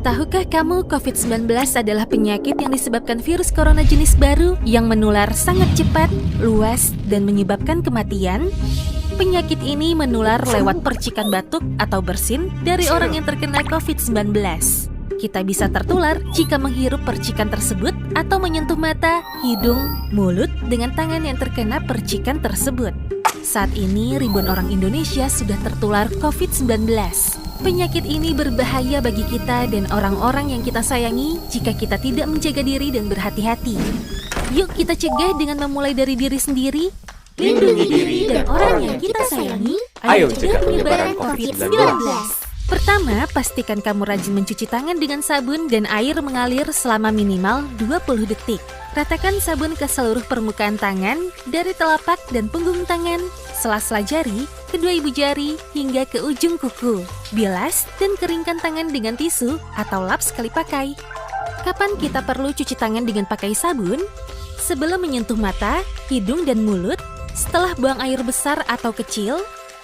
Tahukah kamu COVID-19 adalah penyakit yang disebabkan virus corona jenis baru yang menular sangat cepat, luas, dan menyebabkan kematian? Penyakit ini menular lewat percikan batuk atau bersin dari orang yang terkena COVID-19. Kita bisa tertular jika menghirup percikan tersebut atau menyentuh mata, hidung, mulut dengan tangan yang terkena percikan tersebut. Saat ini, ribuan orang Indonesia sudah tertular COVID-19. Penyakit ini berbahaya bagi kita dan orang-orang yang kita sayangi jika kita tidak menjaga diri dan berhati-hati. Yuk kita cegah dengan memulai dari diri sendiri. Lindungi diri dan orang yang kita sayangi. Ayo cegah penyebaran COVID-19. Pertama, pastikan kamu rajin mencuci tangan dengan sabun dan air mengalir selama minimal 20 detik. Ratakan sabun ke seluruh permukaan tangan, dari telapak dan punggung tangan, sela-sela jari, kedua ibu jari, hingga ke ujung kuku. Bilas dan keringkan tangan dengan tisu atau lap sekali pakai. Kapan kita perlu cuci tangan dengan pakai sabun? Sebelum menyentuh mata, hidung, dan mulut, setelah buang air besar atau kecil,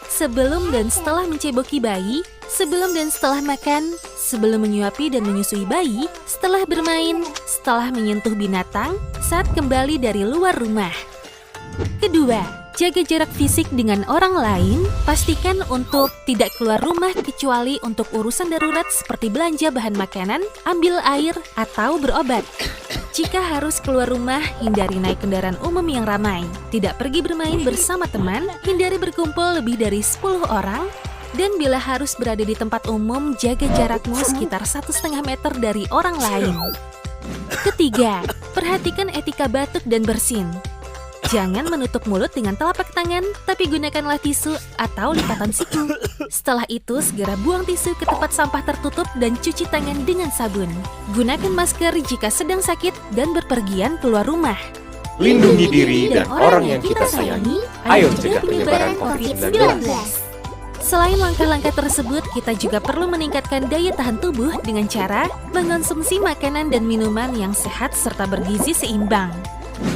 sebelum dan setelah menceboki bayi, sebelum dan setelah makan, sebelum menyuapi dan menyusui bayi, setelah bermain, setelah menyentuh binatang, saat kembali dari luar rumah. Kedua, jaga jarak fisik dengan orang lain. Pastikan untuk tidak keluar rumah kecuali untuk urusan darurat seperti belanja bahan makanan, ambil air, atau berobat. Jika harus keluar rumah, hindari naik kendaraan umum yang ramai. Tidak pergi bermain bersama teman, hindari berkumpul lebih dari 10 orang. Dan bila harus berada di tempat umum, jaga jarakmu sekitar 1,5 meter dari orang lain. Ketiga, perhatikan etika batuk dan bersin. Jangan menutup mulut dengan telapak tangan, tapi gunakanlah tisu atau lipatan siku. Setelah itu, segera buang tisu ke tempat sampah tertutup dan cuci tangan dengan sabun. Gunakan masker jika sedang sakit dan berpergian keluar rumah. Lindungi diri dan orang yang kita sayangi. Ayo cegah penyebaran COVID-19. Selain langkah-langkah tersebut, kita juga perlu meningkatkan daya tahan tubuh dengan cara mengonsumsi makanan dan minuman yang sehat serta bergizi seimbang.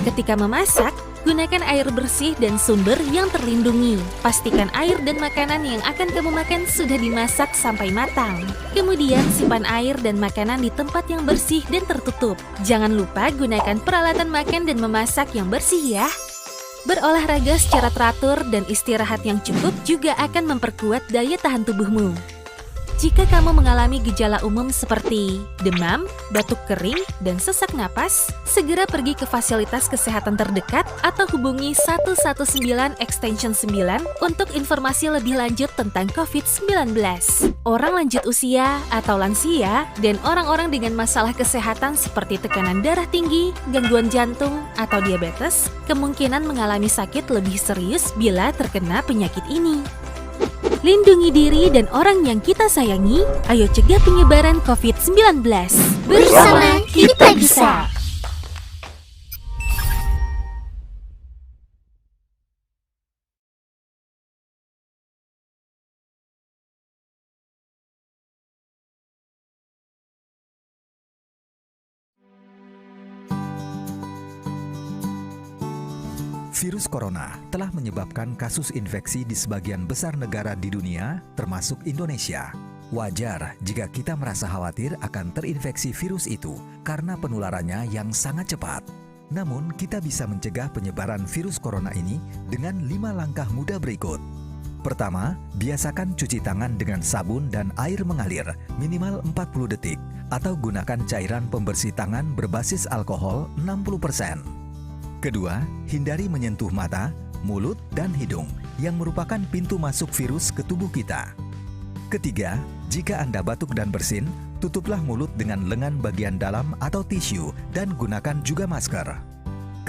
Ketika memasak, gunakan air bersih dan sumber yang terlindungi. Pastikan air dan makanan yang akan kamu makan sudah dimasak sampai matang. Kemudian simpan air dan makanan di tempat yang bersih dan tertutup. Jangan lupa gunakan peralatan makan dan memasak yang bersih ya. Berolahraga secara teratur dan istirahat yang cukup juga akan memperkuat daya tahan tubuhmu. Jika kamu mengalami gejala umum seperti demam, batuk kering, dan sesak napas, segera pergi ke fasilitas kesehatan terdekat atau hubungi 119 extension 9 untuk informasi lebih lanjut tentang COVID-19. Orang lanjut usia atau lansia dan orang-orang dengan masalah kesehatan seperti tekanan darah tinggi, gangguan jantung, atau diabetes kemungkinan mengalami sakit lebih serius bila terkena penyakit ini. Lindungi diri dan orang yang kita sayangi. Ayo cegah penyebaran COVID-19. Bersama kita bisa. Virus corona telah menyebabkan kasus infeksi di sebagian besar negara di dunia, termasuk Indonesia. Wajar jika kita merasa khawatir akan terinfeksi virus itu karena penularannya yang sangat cepat. Namun, kita bisa mencegah penyebaran virus corona ini dengan 5 langkah mudah berikut. Pertama, biasakan cuci tangan dengan sabun dan air mengalir minimal 40 detik atau gunakan cairan pembersih tangan berbasis alkohol 60%. Kedua, hindari menyentuh mata, mulut, dan hidung yang merupakan pintu masuk virus ke tubuh kita. Ketiga, jika Anda batuk dan bersin, tutuplah mulut dengan lengan bagian dalam atau tisu dan gunakan juga masker.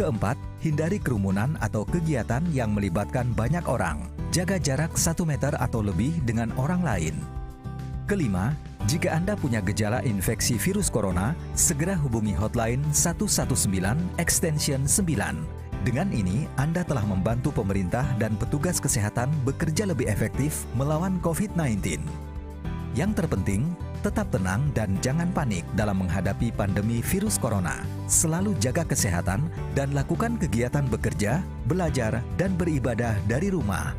Keempat, hindari kerumunan atau kegiatan yang melibatkan banyak orang. Jaga jarak 1 meter atau lebih dengan orang lain. Kelima, jika Anda punya gejala infeksi virus corona, segera hubungi hotline 119 extension 9. Dengan ini, Anda telah membantu pemerintah dan petugas kesehatan bekerja lebih efektif melawan COVID-19. Yang terpenting, tetap tenang dan jangan panik dalam menghadapi pandemi virus corona. Selalu jaga kesehatan dan lakukan kegiatan bekerja, belajar, dan beribadah dari rumah.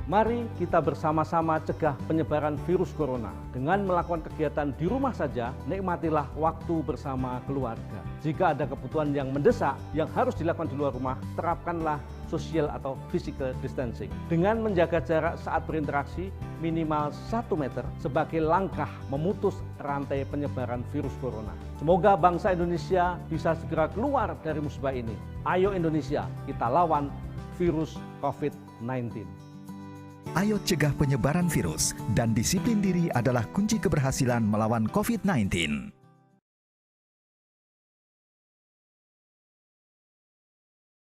Mari kita bersama-sama cegah penyebaran virus corona. Dengan melakukan kegiatan di rumah saja, nikmatilah waktu bersama keluarga. Jika ada kebutuhan yang mendesak yang harus dilakukan di luar rumah, terapkanlah social atau physical distancing. Dengan menjaga jarak saat berinteraksi minimal 1 meter sebagai langkah memutus rantai penyebaran virus corona. Semoga bangsa Indonesia bisa segera keluar dari musibah ini. Ayo Indonesia, kita lawan virus COVID-19. Ayo cegah penyebaran virus dan disiplin diri adalah kunci keberhasilan melawan COVID-19.